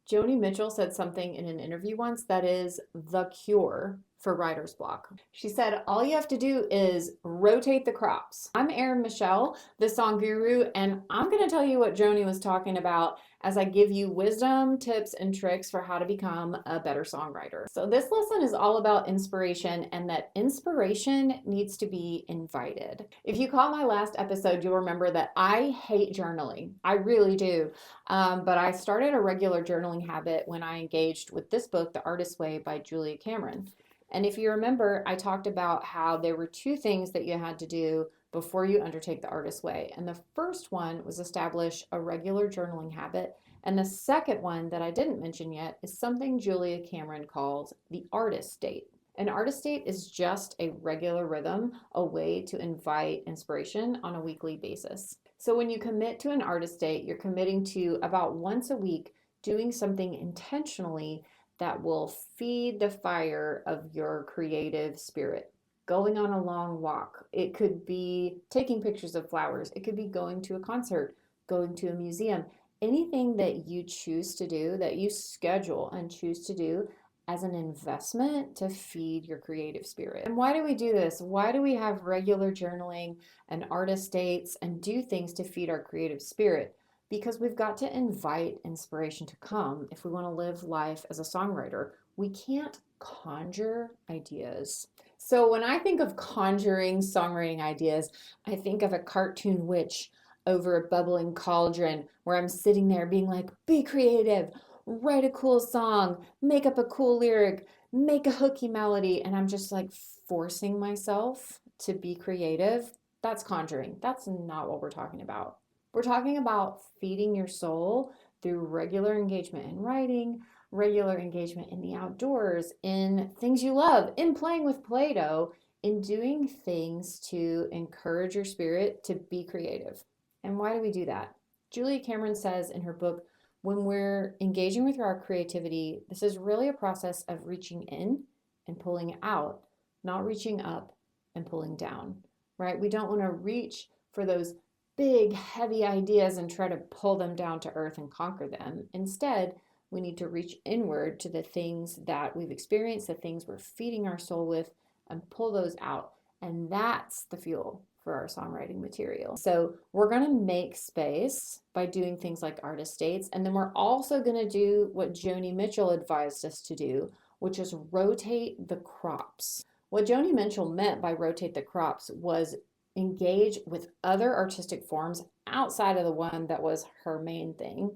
Joni Mitchell said something in an interview once that is the cure for writer's block. She said, all you have to do is rotate the crops. I'm Erin Michelle, the song guru, and I'm going to tell you what Joni was talking about as I give you wisdom, tips, and tricks for how to become a better songwriter. So, this lesson is all about inspiration and that inspiration needs to be invited. If you caught my last episode, you'll remember that I hate journaling. I really do. But I started a regular journaling habit when I engaged with this book, The Artist's Way by Julia Cameron. And if you remember, I talked about how there were two things that you had to do before you undertake the Artist's Way. And the first one was establish a regular journaling habit. And the second one that I didn't mention yet is something Julia Cameron calls the artist state. An artist state is just a regular rhythm, a way to invite inspiration on a weekly basis. So when you commit to an artist state, you're committing to about once a week doing something intentionally that will feed the fire of your creative spirit. Going on a long walk. It could be taking pictures of flowers. It could be going to a concert, going to a museum. Anything that you choose to do, that you schedule and choose to do as an investment to feed your creative spirit. And why do we do this? Why do we have regular journaling and artist dates and do things to feed our creative spirit? Because we've got to invite inspiration to come if we want to live life as a songwriter. We can't conjure ideas. So when I think of conjuring songwriting ideas, I think of a cartoon witch over a bubbling cauldron where I'm sitting there being like, be creative, write a cool song, make up a cool lyric, make a hooky melody, and I'm just like forcing myself to be creative. That's conjuring. That's not what we're talking about. We're talking about feeding your soul through regular engagement in writing, regular engagement in the outdoors, in things you love, in playing with Play-Doh, in doing things to encourage your spirit to be creative. And why do we do that? Julia Cameron says in her book, when we're engaging with our creativity, this is really a process of reaching in and pulling out, not reaching up and pulling down, right? We don't want to reach for those big, heavy ideas and try to pull them down to earth and conquer them. Instead, we need to reach inward to the things that we've experienced, the things we're feeding our soul with, and pull those out. And that's the fuel for our songwriting material. So we're going to make space by doing things like artist dates. And then we're also going to do what Joni Mitchell advised us to do, which is rotate the crops. What Joni Mitchell meant by rotate the crops was engage with other artistic forms outside of the one that was her main thing,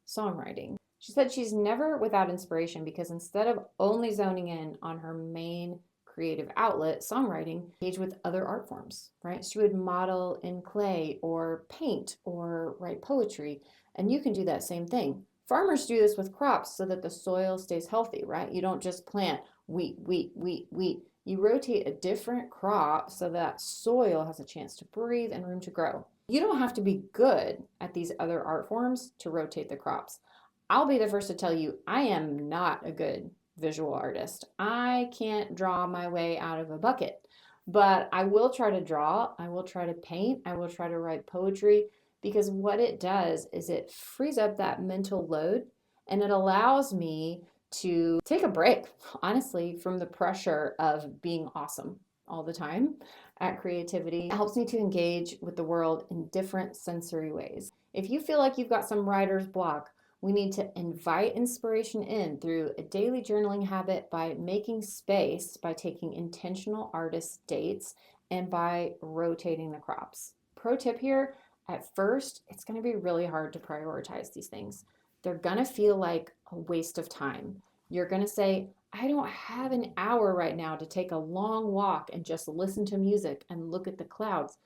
songwriting. She said she's never without inspiration because instead of only zoning in on her main creative outlet, songwriting, engage with other art forms, right? She would model in clay or paint or write poetry, and you can do that same thing. Farmers do this with crops so that the soil stays healthy, right? You don't just plant wheat, wheat, wheat, wheat. You rotate a different crop so that soil has a chance to breathe and room to grow. You don't have to be good at these other art forms to rotate the crops. I'll be the first to tell you, I am not a good visual artist. I can't draw my way out of a bucket, but I will try to draw, I will try to paint, I will try to write poetry, because what it does is it frees up that mental load and it allows me to take a break, honestly, from the pressure of being awesome all the time at creativity. It helps me to engage with the world in different sensory ways. If you feel like you've got some writer's block, we need to invite inspiration in through a daily journaling habit by making space, by taking intentional artist dates, and by rotating the crops. Pro tip here, at first, it's going to be really hard to prioritize these things. They're going to feel like a waste of time. You're going to say, I don't have an hour right now to take a long walk and just listen to music and look at the clouds.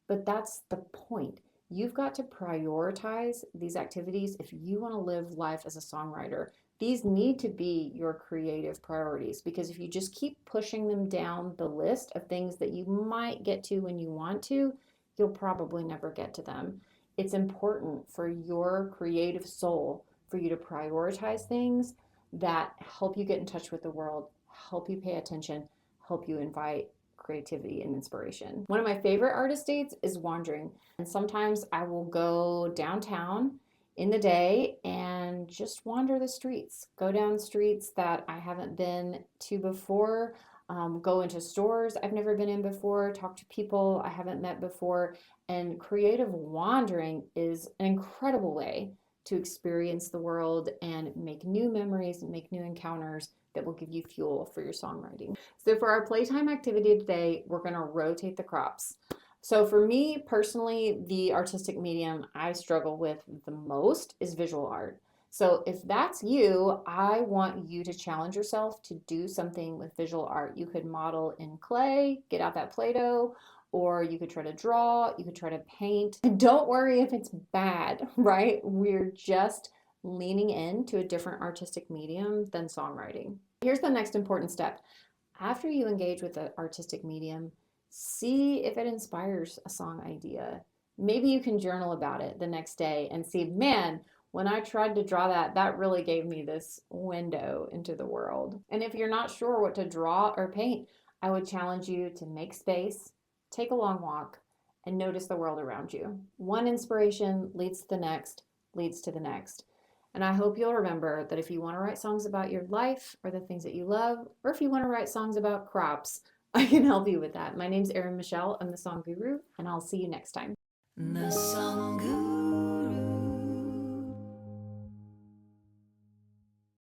But that's the point. You've got to prioritize these activities if you want to live life as a songwriter. These need to be your creative priorities, because if you just keep pushing them down the list of things that you might get to when you want to, you'll probably never get to them. It's important for your creative soul for you to prioritize things that help you get in touch with the world, help you pay attention, help you invite creativity and inspiration. One of my favorite artist dates is wandering. And sometimes I will go downtown in the day and just wander the streets. Go down streets that I haven't been to before. Go into stores I've never been in before, talk to people I haven't met before. And creative wandering is an incredible way to experience the world and make new memories and make new encounters that will give you fuel for your songwriting. So for our playtime activity today, we're going to rotate the crops. So for me personally, the artistic medium I struggle with the most is visual art. So if that's you, I want you to challenge yourself to do something with visual art. You could model in clay, get out that Play-Doh, or you could try to draw, you could try to paint. And don't worry if it's bad, right? We're just leaning into a different artistic medium than songwriting. Here's the next important step. After you engage with the artistic medium, see if it inspires a song idea. Maybe you can journal about it the next day and see, man, when I tried to draw that, that really gave me this window into the world. And if you're not sure what to draw or paint, I would challenge you to make space, take a long walk, and notice the world around you. One inspiration leads to the next, leads to the next. And I hope you'll remember that if you want to write songs about your life or the things that you love, or if you want to write songs about crops, I can help you with that. My name's Erin Michelle. I'm the Song Guru, and I'll see you next time. The Song Guru.